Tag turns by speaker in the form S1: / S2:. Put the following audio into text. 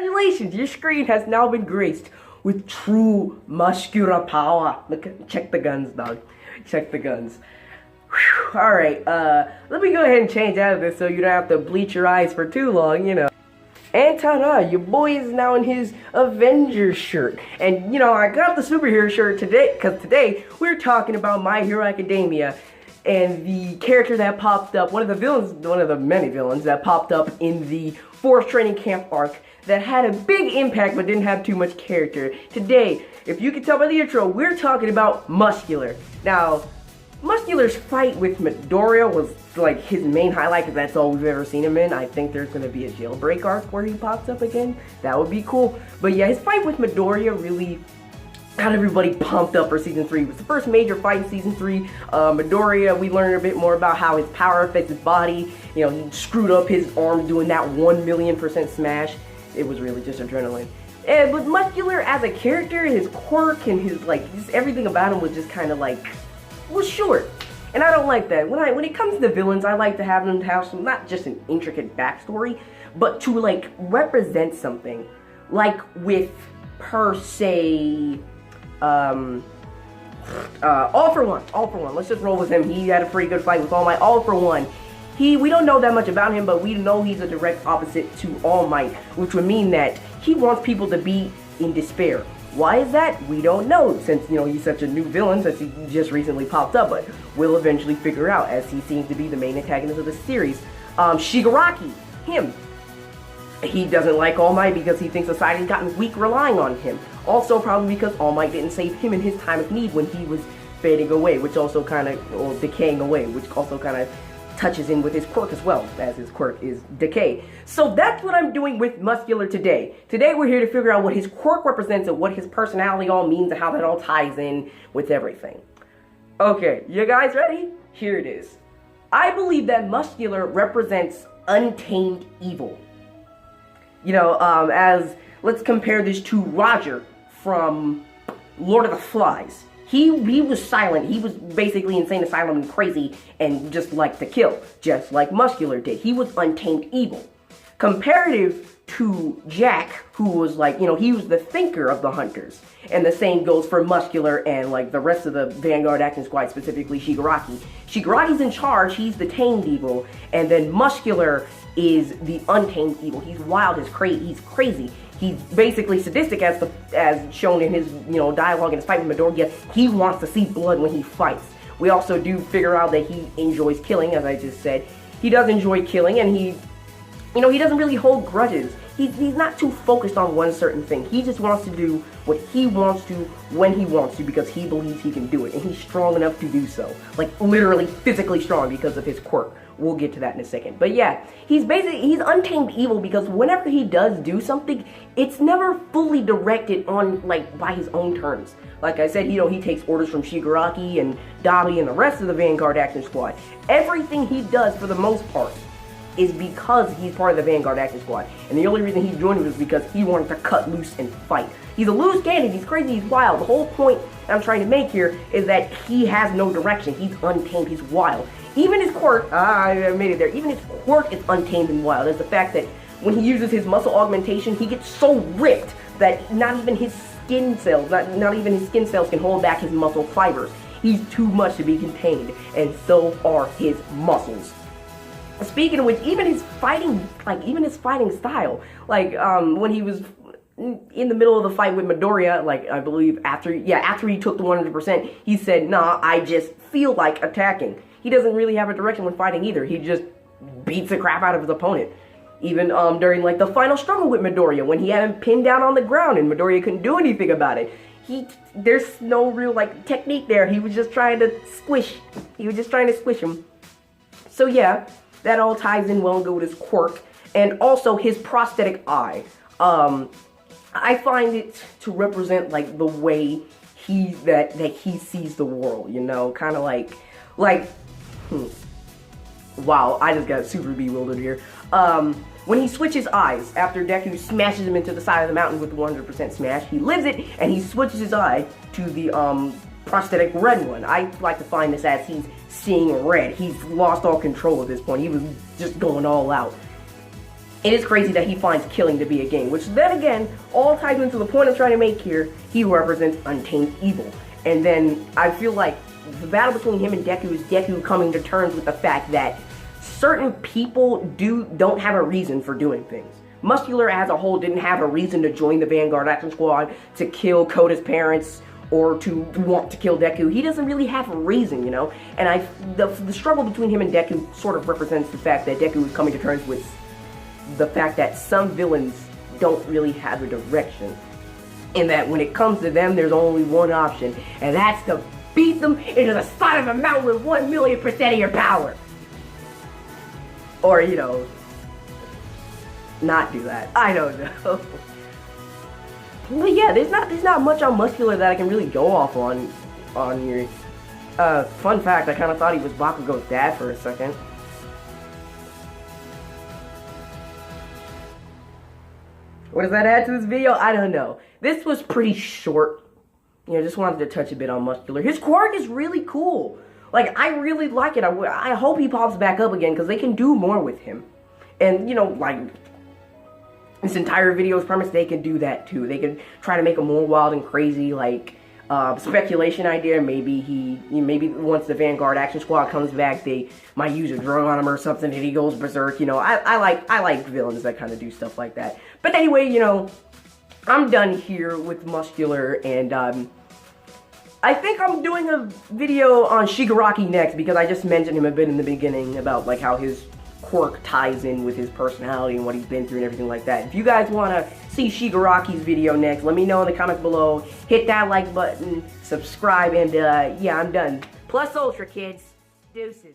S1: Congratulations, your screen has now been graced with true muscular power. Look, check the guns, dog. Check the guns. Alright, let me go ahead and change out of this so you don't have to bleach your eyes for too long, you know. And ta-da, your boy is now in his Avengers shirt. And, you know, I got the superhero shirt today, because today we're talking about My Hero Academia. And the character that popped up, one of the many villains that popped up in the Force Training Camp arc that had a big impact but didn't have too much character. Today, if you can tell by the intro, we're talking about Muscular. Now, Muscular's fight with Midoriya was like his main highlight because that's all we've ever seen him in. I think there's going to be a jailbreak arc where he pops up again. That would be cool. But yeah, his fight with Midoriya really got everybody pumped up for Season 3. It was the first major fight in Season 3. Midoriya, we learned a bit more about how his power affects his body. You know, he screwed up his arm doing that 1,000,000% smash. It was really just adrenaline. And with Muscular as a character, his quirk and his, like, just everything about him was just kind of like, was short. And I don't like that. When it comes to villains, I like to have them have some, not just an intricate backstory, but to, like, represent something. Like with, per se, All For One. Let's just roll with him. He had a pretty good fight with All Might. All For One. We don't know that much about him, but we know he's a direct opposite to All Might, which would mean that he wants people to be in despair. Why is that? We don't know, since, you know, he's such a new villain, since he just recently popped up, but we'll eventually figure out, as he seems to be the main antagonist of the series. Shigaraki, him. He doesn't like All Might because he thinks society's gotten weak relying on him. Also, probably because All Might didn't save him in his time of need when he was fading away, which also kind of, or decaying away, which also kind of touches in with his quirk as well, as his quirk is decay. So that's what I'm doing with Muscular today. Today we're here to figure out what his quirk represents and what his personality all means and how that all ties in with everything. Okay, you guys ready? Here it is. I believe that Muscular represents untamed evil. You know, let's compare this to Roger from Lord of the Flies. He was silent. He was basically insane asylum and crazy and just liked to kill, just like Muscular did. He was untamed evil. Comparative to Jack, who was like, you know, he was the thinker of the hunters. And the same goes for Muscular and like the rest of the Vanguard Action Squad, specifically Shigaraki. Shigaraki's in charge, he's the tamed evil, and then Muscular is the untamed evil. He's wild, he's crazy. He's basically sadistic, as shown in his, you know, dialogue in his fight with Midoriya. He wants to see blood when he fights. We also do figure out that he enjoys killing, as I just said. He does enjoy killing, and he doesn't really hold grudges. He's not too focused on one certain thing. He just wants to do what he wants to when he wants to because he believes he can do it, and he's strong enough to do so. Like, literally physically strong because of his quirk. We'll get to that in a second. But yeah, he's untamed evil because whenever he does do something, it's never fully directed on, like, by his own terms. Like I said, you know, he takes orders from Shigaraki and Dabi and the rest of the Vanguard Action Squad. Everything he does, for the most part, is because he's part of the Vanguard Action Squad. And the only reason he joined was because he wanted to cut loose and fight. He's a loose cannon, he's crazy, he's wild. The whole point I'm trying to make here is that he has no direction. He's untamed, he's wild. Even his quirk, I made it there, even his quirk is untamed and wild. It's the fact that when he uses his muscle augmentation, he gets so ripped that not even his skin cells can hold back his muscle fibers. He's too much to be contained, and so are his muscles. Speaking of which, even his fighting style, like, when he was in the middle of the fight with Midoriya, like, I believe after he took the 100%, he said, nah, I just feel like attacking. He doesn't really have a direction when fighting either. He just beats the crap out of his opponent. Even during, like, the final struggle with Midoriya, when he had him pinned down on the ground and Midoriya couldn't do anything about it. There's no real, like, technique there. He was just trying to squish. Him. So yeah, that all ties in well and good with his quirk. And also his prosthetic eye. I find it to represent, like, the way he sees the world, you know? Kind of like, wow, I just got super bewildered here. When he switches eyes, after Deku smashes him into the side of the mountain with the 100% smash, he lives it, and he switches his eye to the, prosthetic red one. I like to find this as he's seeing red. He's lost all control at this point. He was just going all out. It is crazy that he finds killing to be a game, which then again, all ties into the point I'm trying to make here. He represents untamed evil. And then I feel like the battle between him and Deku is Deku coming to terms with the fact that certain people don't have a reason for doing things. Muscular as a whole didn't have a reason to join the Vanguard Action Squad, to kill Koda's parents, or to want to kill Deku. He doesn't really have a reason, you know? And the struggle between him and Deku sort of represents the fact that Deku is coming to terms with the fact that some villains don't really have a direction. And that when it comes to them, there's only one option, and that's to beat them into the side of a mountain with 1,000,000% of your power. Or, you know, not do that. I don't know. But yeah, there's not much on Muscular that I can really go off on here. Fun fact, I kind of thought he was Bakugo's dad for a second. What does that add to this video? I don't know. This was pretty short. You know, just wanted to touch a bit on Muscular. His quirk is really cool. Like, I really like it. I hope he pops back up again, because they can do more with him. And, you know, like, this entire video's premise, they can do that too. They can try to make him more wild and crazy, like, speculation idea. Maybe maybe once the Vanguard Action Squad comes back, they might use a drug on him or something, and he goes berserk. You know, I like villains that kind of do stuff like that. But anyway, you know, I'm done here with Muscular, and I think I'm doing a video on Shigaraki next, because I just mentioned him a bit in the beginning about like how his quirk ties in with his personality and what he's been through and everything like that. If you guys want to see Shigaraki's video next, let me know in the comments below. Hit that like button, subscribe, and yeah, I'm done. Plus Ultra, kids. Deuces.